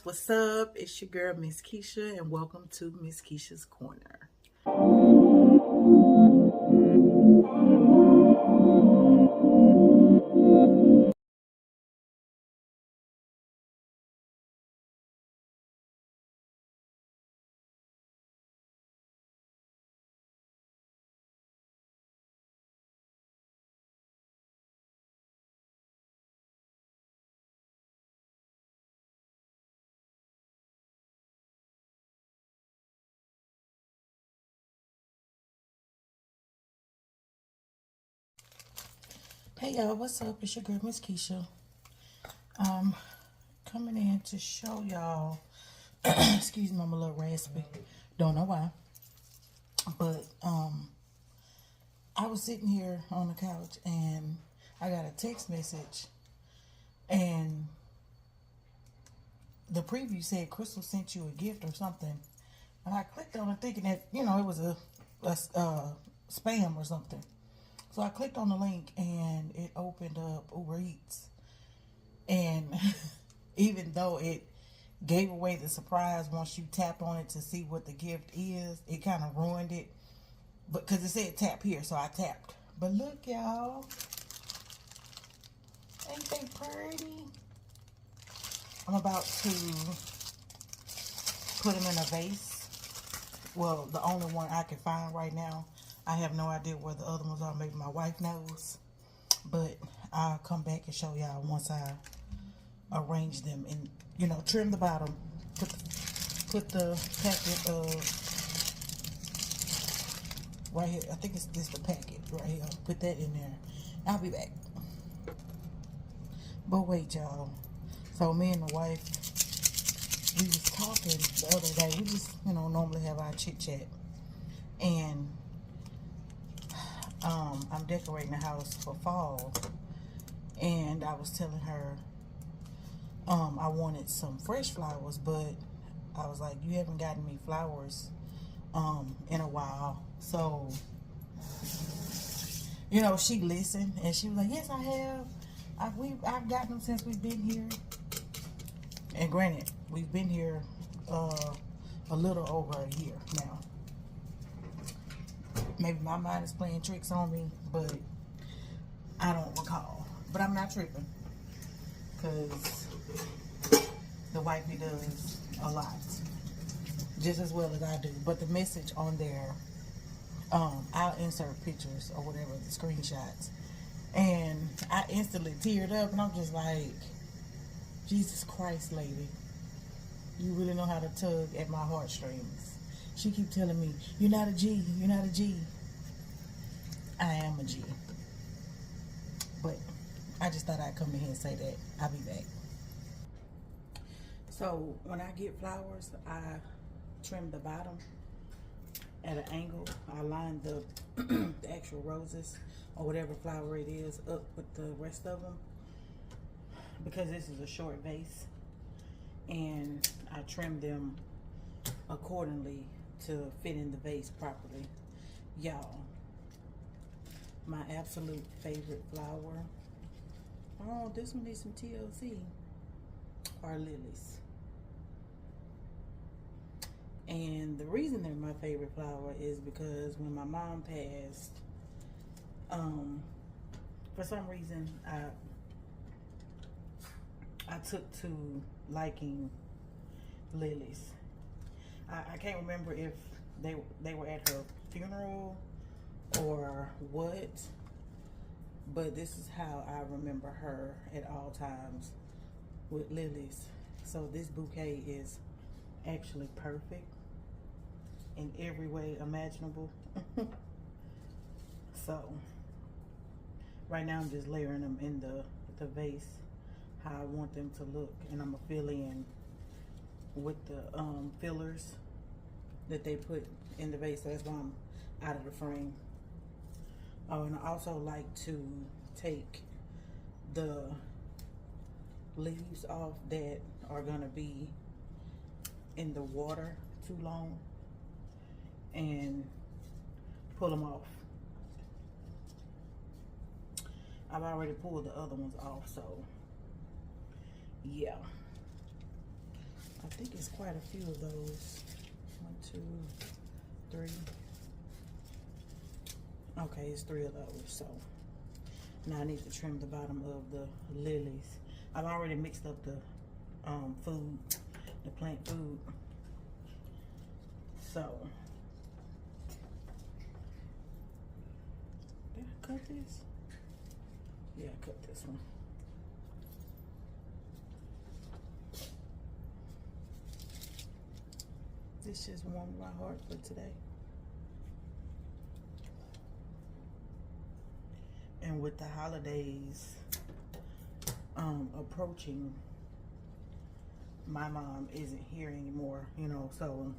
What's up? It's your girl, Miss Keisha, and welcome to Miss Keisha's Corner. Hey y'all, what's up? It's your girl, Miss Keisha. Um, Coming in to show y'all. Excuse me, I'm a little raspy. Don't know why, but I was sitting here on the couch and I got a text message, and the preview said Crystal sent you a gift or something, and I clicked on it thinking that it was a spam or something. So I clicked on the link and it opened up Uber Eats. And even though it gave away the surprise once you tapped on it to see what the gift is, it kind of ruined it. But because it said tap here, so I tapped. But look, y'all. Ain't they pretty? I'm about to put them in a vase. Well, the only one I can find right now. I have no idea where the other ones are. Maybe my wife knows. But I'll come back and show y'all once I arrange them and trim the bottom. Put the packet of right here. I think it's this the packet right here. Put that in there. I'll be back. But wait, y'all. So me and the wife, we was talking the other day. We just normally have our chit chat, and I'm decorating the house for fall, and I was telling her I wanted some fresh flowers, but I was like, you haven't gotten me flowers in a while. So she listened and she was like, yes, I have. I've gotten them since we've been here. And granted, we've been here a little over a year now. Maybe my mind is playing tricks on me, but I don't recall. But I'm not tripping, because the wifey does a lot, just as well as I do. But the message on there, I'll insert pictures or whatever, the screenshots. And I instantly teared up, and I'm just like, Jesus Christ, lady. You really know how to tug at my heartstrings. She keep telling me, you're not a G, you're not a G. I am a G. But I just thought I'd come in here and say that. I'll be back. So when I get flowers, I trim the bottom at an angle. I line the actual roses or whatever flower it is up with the rest of them, because this is a short vase, and I trim them accordingly to fit in the vase properly. Y'all, my absolute favorite flower, oh, this one needs some TLC, are lilies. And the reason they're my favorite flower is because when my mom passed, for some reason I took to liking lilies. I can't remember if they were at her funeral or what, but this is how I remember her at all times, with lilies. So this bouquet is actually perfect in every way imaginable. So right now I'm just layering them in the vase how I want them to look, and I'm gonna fill in with the fillers that they put in the vase. So that's why I'm out of the frame. Oh, and I also like to take the leaves off that are gonna be in the water too long, and pull them off. I've already pulled the other ones off, so yeah. think it's quite a few of those. 1, 2, 3. Okay, it's 3 of those. So now I need to trim the bottom of the lilies. I've already mixed up the food, the plant food. So did I cut this? Yeah, I cut this one. This just warmed my heart for today. And with the holidays approaching, my mom isn't here anymore, you know, so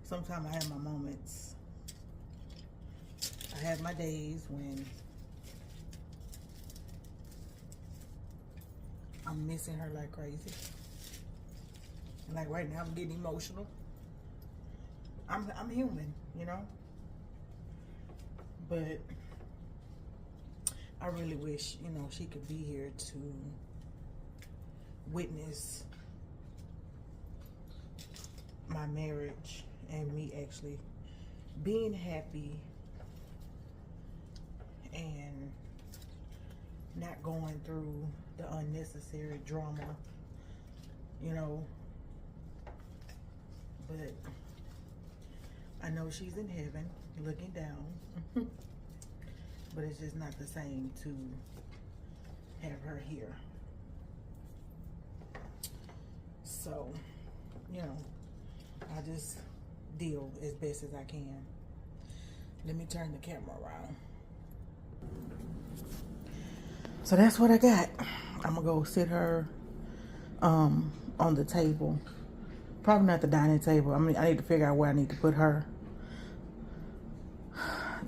sometimes I have my moments. I have my days when I'm missing her like crazy. And like right now I'm getting emotional. I'm human, you know? But I really wish, you know, she could be here to witness my marriage and me actually being happy and not going through the unnecessary drama, you know. But I know she's in heaven looking down. But it's just not the same to have her here. So, you know, I just deal as best as I can. Let me turn the camera around. So that's what I got. I'm gonna go sit her on the table. Probably not the dining table. I mean, I need to figure out where I need to put her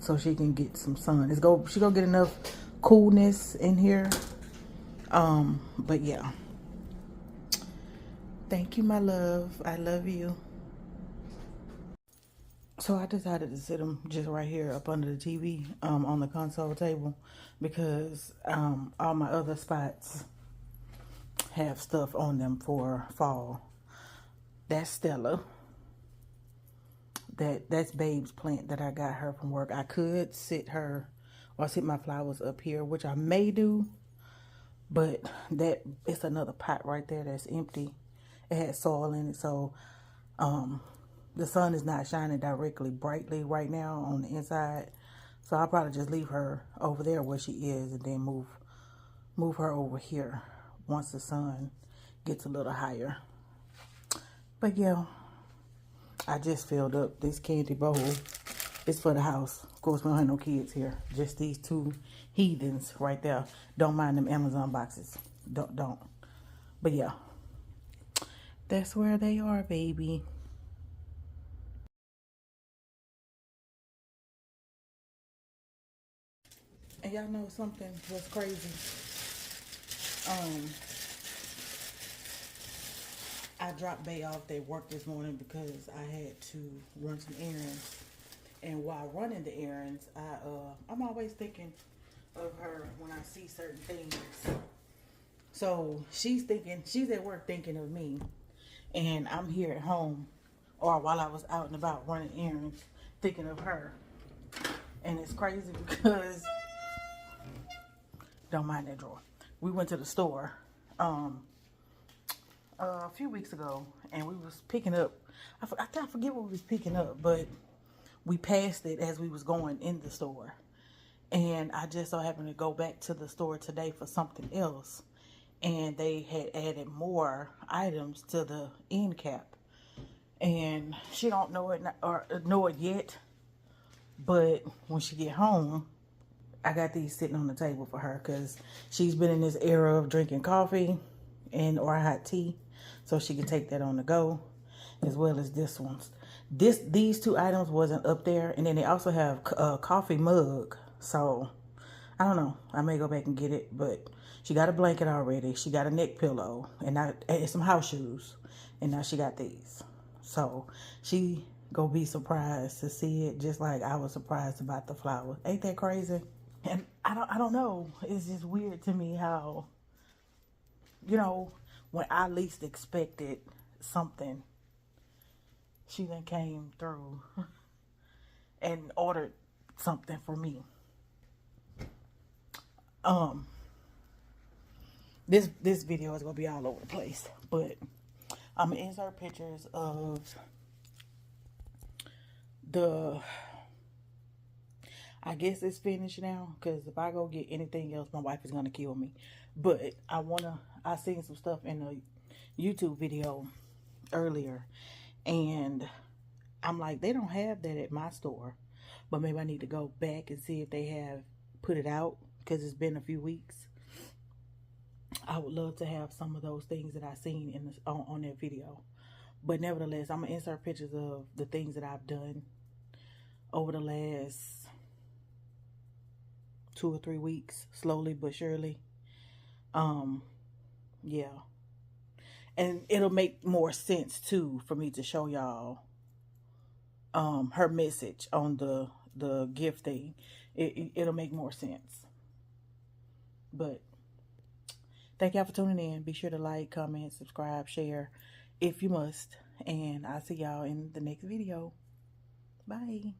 so she can get some sun. She gonna get enough coolness in here. But yeah. Thank you, my love. I love you. So I decided to sit them just right here up under the TV on the console table because all my other spots have stuff on them for fall. That's Stella. That's Babe's plant that I got her from work. I could sit her or sit my flowers up here, which I may do, but it's another pot right there that's empty. It has soil in it, so the sun is not shining directly brightly right now on the inside. So I'll probably just leave her over there where she is and then move her over here once the sun gets a little higher. But yeah, I just filled up this candy bowl. It's for the house. Of course, we don't have no kids here. Just these two heathens right there. Don't mind them Amazon boxes. Don't. But yeah, that's where they are, baby. And y'all know something was crazy. I dropped Bay off at work this morning because I had to run some errands. And while running the errands, I'm always thinking of her when I see certain things. So she's at work thinking of me. And I'm here at home, or while I was out and about running errands, thinking of her. And it's crazy because, don't mind that drawer. We went to the store a few weeks ago, and we was picking up, I forget what we was picking up, but we passed it as we was going in the store. And I just so happened to go back to the store today for something else. And they had added more items to the end cap. And she don't know it or know it yet. But when she get home, I got these sitting on the table for her because she's been in this era of drinking coffee or hot tea. So she can take that on the go, as well as this one. These two items wasn't up there. And then they also have a coffee mug. So, I don't know. I may go back and get it. But she got a blanket already. She got a neck pillow. And some house shoes. And now she got these. So, she gonna be surprised to see it. Just like I was surprised about the flower. Ain't that crazy? And I don't know. It's just weird to me how, you know, when I least expected something, she then came through and ordered something for me. This video is gonna be all over the place, but I'm gonna insert pictures of I guess it's finished now, because if I go get anything else, my wife is gonna kill me. But I seen some stuff in a YouTube video earlier, and I'm like, they don't have that at my store, but maybe I need to go back and see if they have put it out, because it's been a few weeks. I would love to have some of those things that I seen in on that video. But nevertheless, I'm gonna insert pictures of the things that I've done over the last 2 or 3 weeks, slowly but surely. Yeah, and it'll make more sense too for me to show y'all her message on the gift thing. It'll make more sense. But thank y'all for tuning in. Be sure to like, comment, subscribe, share if you must, and I'll see y'all in the next video. Bye.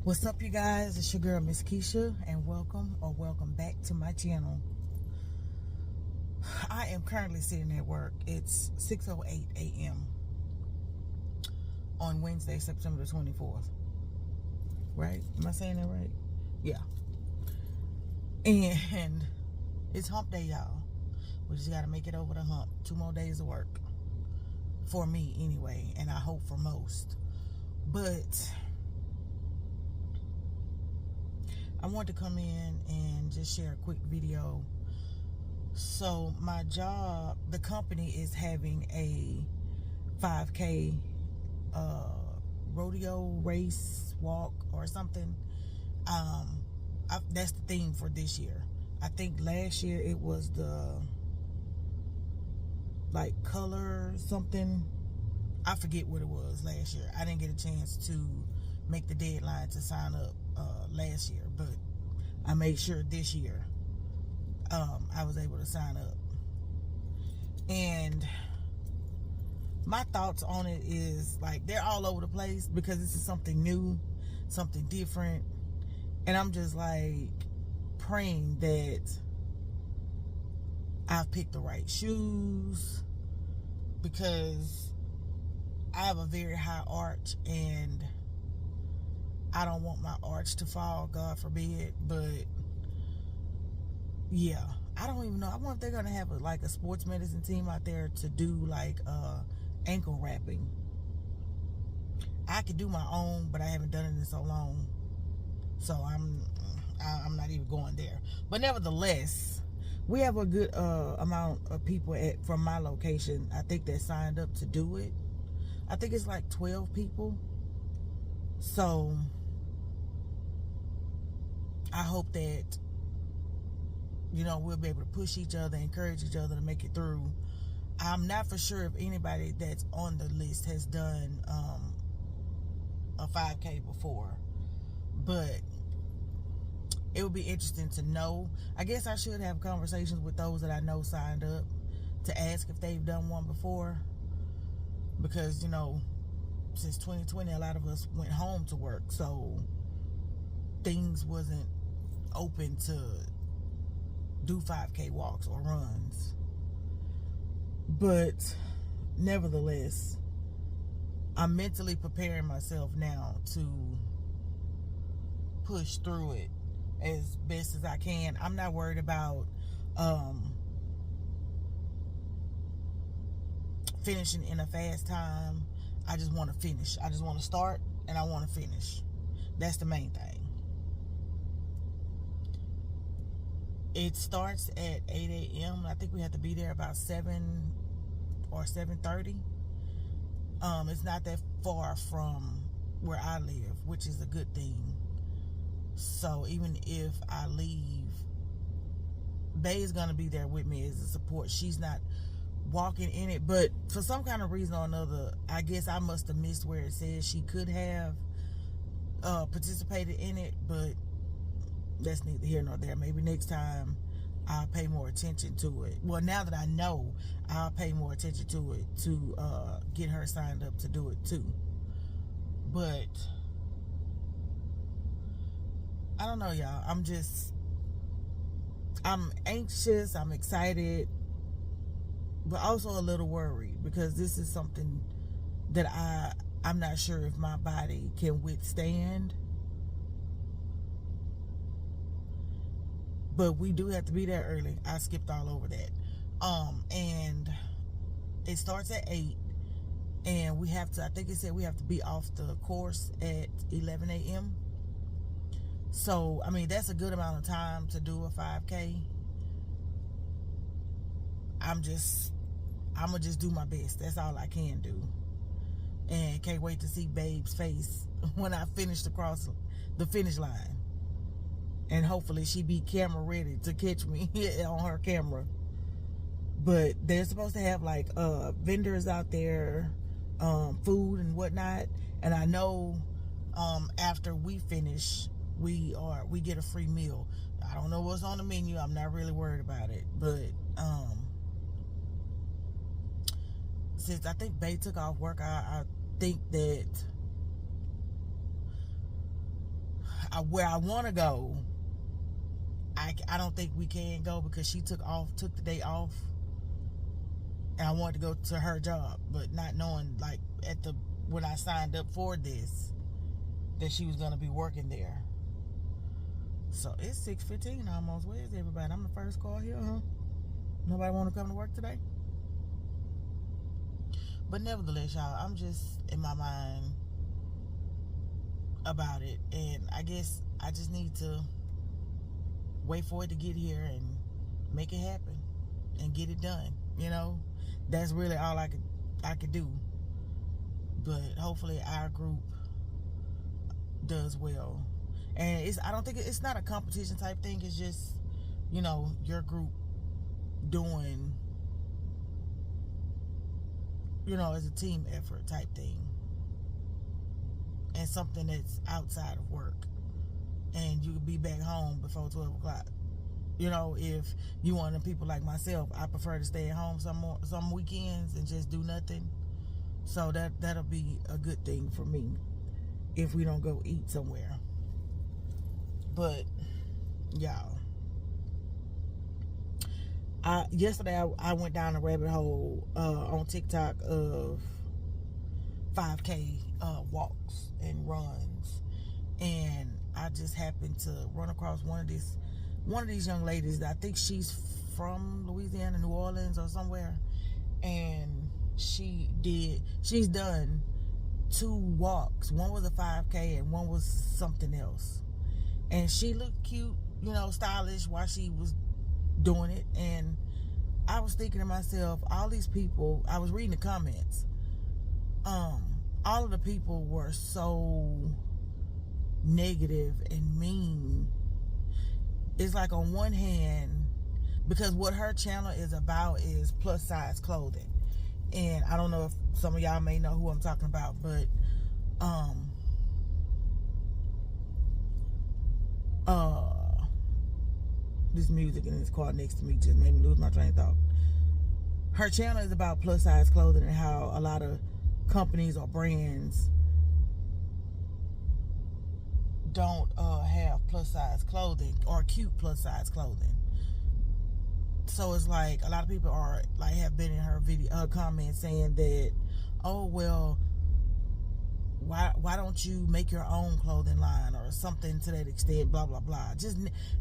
What's up, you guys? It's your girl, Miss Keisha, and welcome back to my channel. I am currently sitting at work. It's 6:08 a.m. on Wednesday, September the 24th. Right? Am I saying that right? Yeah. And it's hump day, y'all. We just got to make it over the hump. 2 more days of work. For me, anyway. And I hope for most. But I want to come in and just share a quick video. So my job, the company is having a 5K rodeo race walk or something. That's the theme for this year. I think last year it was the color something. I forget what it was last year. I didn't get a chance to make the deadline to sign up last year, but I made sure this year I was able to sign up. And my thoughts on it is they're all over the place, because this is something new, something different, and I'm just praying that I've picked the right shoes, because I have a very high arch and I don't want my arch to fall, God forbid. But yeah, I don't even know. I wonder if they're gonna have a sports medicine team out there to do ankle wrapping. I could do my own, but I haven't done it in so long, so I'm not even going there. But nevertheless, we have a good amount of people from my location, I think, that signed up to do it. I think it's 12 people. So I hope that, we'll be able to push each other, encourage each other to make it through. I'm not for sure if anybody that's on the list has done a 5K before, but it would be interesting to know. I guess I should have conversations with those that I know signed up to ask if they've done one before, because since 2020 a lot of us went home to work, so things wasn't open to do 5K walks or runs. But nevertheless, I'm mentally preparing myself now to push through it as best as I can. I'm not worried about finishing in a fast time. I just want to finish. I just want to start and I want to finish. That's the main thing. It starts at 8 a.m. I think we have to be there about 7 or 7:30. It's not that far from where I live, which is a good thing. So even if I leave, Bay is gonna be there with me as a support. She's not walking in it, but for some kind of reason or another, I guess I must have missed where it says she could have participated in it, but that's neither here nor there. Maybe next time I'll pay more attention to it. Well, now that I know, I'll pay more attention to it to get her signed up to do it too. But I don't know, y'all. I'm anxious, I'm excited, but also a little worried because this is something that I'm not sure if my body can withstand. But we do have to be there early. I skipped all over that. And it starts at 8, and we have to, I think it said we have to be off the course at 11 a.m. So, I mean, that's a good amount of time to do a 5K. I'm gonna just do my best. That's all I can do. And can't wait to see Babe's face when I finish across the finish line. And hopefully she be camera ready to catch me on her camera. But they're supposed to have like vendors out there, food and whatnot. And I know after we finish, we get a free meal. I don't know what's on the menu. I'm not really worried about it. But since I think Babe took off work, I think that where I want to go, I don't think we can go because she took the day off, and I wanted to go to her job, but not knowing like when I signed up for this that she was gonna be working there. So it's 6:15 almost. Where is everybody? I'm the first call here, huh? Nobody want to come to work today? But nevertheless, y'all, I'm just in my mind about it, and I guess I just need to wait for it to get here and make it happen and get it done. You know, that's really all I could do. But hopefully our group does well. And I don't think it's not a competition type thing. It's just, you know, your group doing, you know, as a team effort type thing. And something that's outside of work. And you could be back home before 12 o'clock. You know, if you one of the people like myself, I prefer to stay at home some weekends and just do nothing. So that'll be a good thing for me if we don't go eat somewhere. But y'all, yesterday I went down a rabbit hole on TikTok of 5K walks and runs, and I just happened to run across one of these young ladies that I think she's from Louisiana, New Orleans or somewhere, and she's done 2 walks. One was a 5K and one was something else, and she looked cute, you know, stylish while she was doing it. And I was thinking to myself, all these people, I was reading the comments, all of the people were so negative and mean. It's like on one hand, because what her channel is about is plus size clothing, and I don't know if some of y'all may know who I'm talking about, but this music in this car next to me just made me lose my train of thought. Her channel is about plus size clothing and how a lot of companies or brands don't have plus size clothing or cute plus size clothing. So it's like a lot of people are like have been in her video comments saying that, oh well, why don't you make your own clothing line or something to that extent, blah blah blah. Just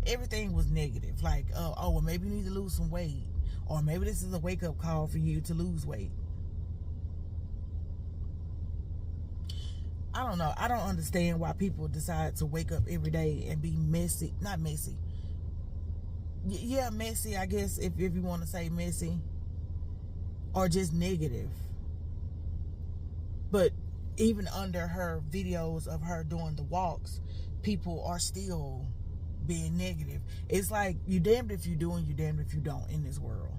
everything was negative. Like oh well, maybe you need to lose some weight, or maybe this is a wake up call for you to lose weight. I don't know. I don't understand why people decide to wake up every day and be messy. Not messy. Yeah, messy, I guess, if you want to say messy. Or just negative. But even under her videos of her doing the walks, people are still being negative. It's like, you damned if you do and you damned if you don't in this world.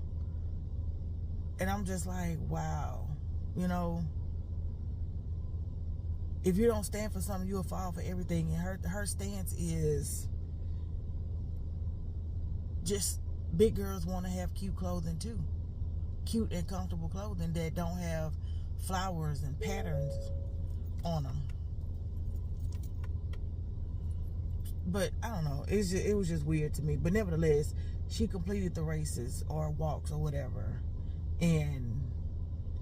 And I'm just like, wow. You know, if you don't stand for something, you'll fall for everything. And her stance is just big girls want to have cute clothing too. Cute and comfortable clothing that don't have flowers and patterns on them. But I don't know. It was just weird to me. But nevertheless, she completed the races or walks or whatever. And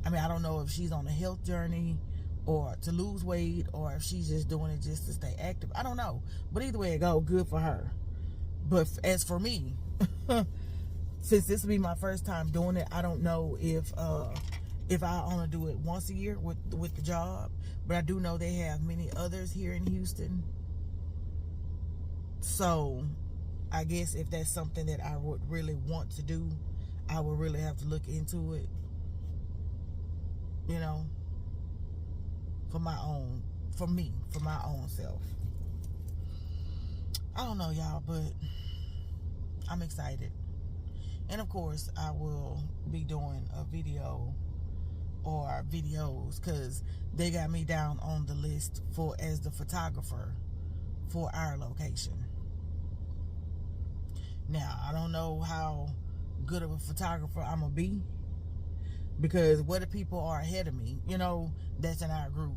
I mean, I don't know if she's on a health journey or to lose weight, or if she's just doing it just to stay active. I don't know. But either way it go, good for her. But as for me, since this will be my first time doing it, I don't know if I only do it once a year with the job. But I do know they have many others here in Houston. So I guess if that's something that I would really want to do, I would really have to look into it, you know, for my own self. I don't know, y'all, but I'm excited. And of course, I will be doing a video or videos, because they got me down on the list as the photographer for our location. Now, I don't know how good of a photographer I'm going to be, because what if people are ahead of me, you know, that's in our group,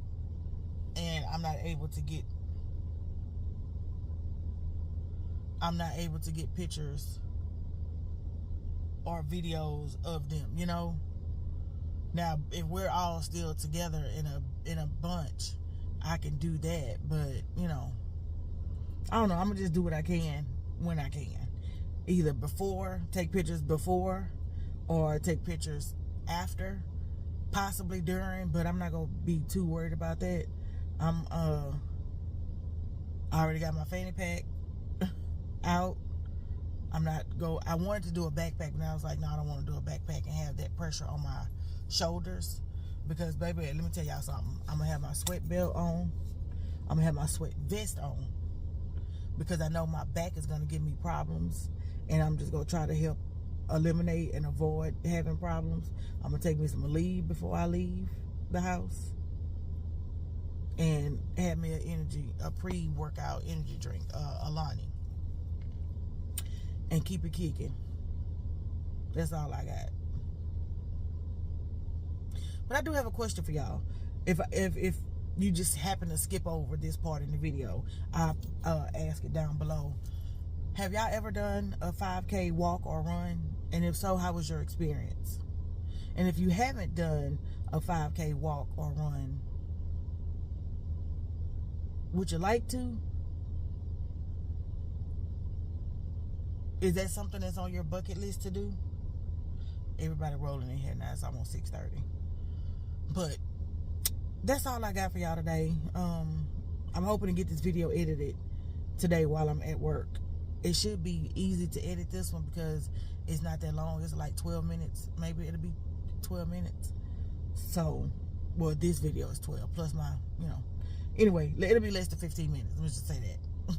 and I'm not able to get pictures or videos of them, you know. Now, if we're all still together in a bunch, I can do that. But, you know, I don't know. I'm going to just do what I can when I can. Either take pictures before, or take pictures after, possibly during, but I'm not going to be too worried about that. I already got my fanny pack out. I wanted to do a backpack, but I was like, no, I don't want to do a backpack and have that pressure on my shoulders, because baby, let me tell y'all something. I'm gonna have my sweat belt on. I'm gonna have my sweat vest on, because I know my back is gonna give me problems, and I'm just gonna try to help eliminate and avoid having problems. I'm gonna take me some Aleve before I leave the house, and have me a pre-workout energy drink, Alani, and keep it kicking. That's all I got. But I do have a question for y'all. If you just happen to skip over this part in the video, I'll ask it down below. Have y'all ever done a 5K walk or run? And if so, how was your experience? And if you haven't done a 5K walk or run, would you like to? Is that something that's on your bucket list to do? Everybody rolling in here now. It's almost 6:30. But that's all I got for y'all today. I'm hoping to get this video edited today while I'm at work. It should be easy to edit this one, because it's not that long. It's like 12 minutes. Maybe it'll be 12 minutes. So, well, this video is 12 plus my, you know. Anyway, it'll be less than 15 minutes. Let me just say that.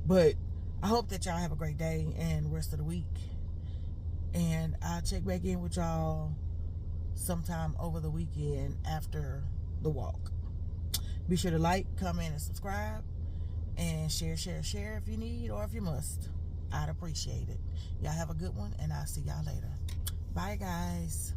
But I hope that y'all have a great day and rest of the week. And I'll check back in with y'all sometime over the weekend after the walk. Be sure to like, comment, and subscribe. And share if you need, or if you must. I'd appreciate it. Y'all have a good one, and I'll see y'all later. Bye, guys.